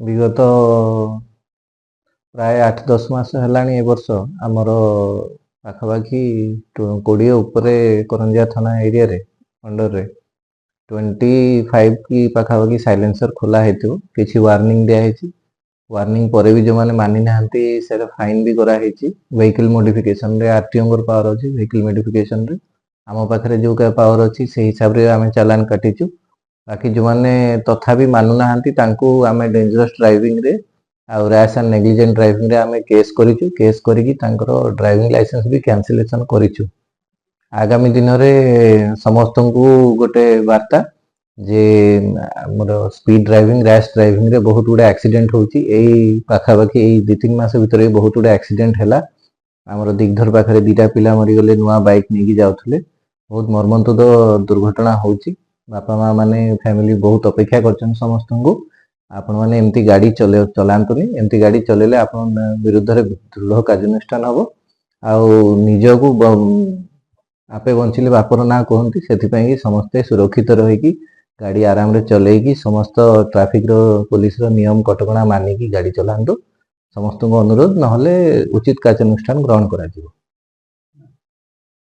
विगत प्राय 8-10 मास हेलाणी ए वर्ष आमर पाखापाखि 20 उपरे करंजिया थाना एरिया रे अंडर रे 25 की पाखापाखि साइलेंसर खोला हेतु किछि वार्निंग दिया हेछि। वार्निंग पर भी जो माने मानि नाहंती सेटा फाइन भी करा हेछि। व्हीकल मॉडिफिकेशन रे आरटीओ कर पावर अछि। व्हीकल मॉडिफिकेशन रे आम पाखरे जो का पावर अछि से हिसाब रे आमे चालान काटिछु। बाकी जो माने तथापि मानु नाहंती तांको आमे डेंजरस ड्राइविंग रे आ रैश एंड नेग्लिजेंट ड्राइविंग रे आमे केस करिछु। केस करिकि तांकर ड्राइविंग लाइसेंस भी कैंसिलेशन करिछु। आगामी दिन रे समस्तंकु गोटे वार्ता जे हमर स्पीड ड्राइविंग रैश ड्राइविंग रे बहुत गुडा एक्सीडेंट होउची। एई पाखापाखि एई 2-3 मास भितरे बहुत गुडा एक्सीडेंट हैला। हमर दिग्धर पाखरे दिटा पिला मरि गले नुवा बाइक नेकी जाउथले। बहुत मर्मन्तुद दुर्घटना होउची। बापा माँ माने फैमिली बहुत अपेक्षा करछन समस्तंकु आपण माने एमती गाड़ी चलांतुनी। एमती गाड़ी चलेले आपण विरुद्ध रे दृढ़ कार्यानुष्ठान हबो। आउ निजको आपे बंचिले बापर ना कहंती सेथि पई समस्ते सुरक्षित रहिकी गाड़ी आराम रे चलेइकी समस्त ट्रैफिक रो पुलिस रो नियम कटकणा मानिकी गाड़ी चलांतु। समस्तको अनुरोध नहले उचित कार्यानुष्ठान ग्रहण करा जिवो।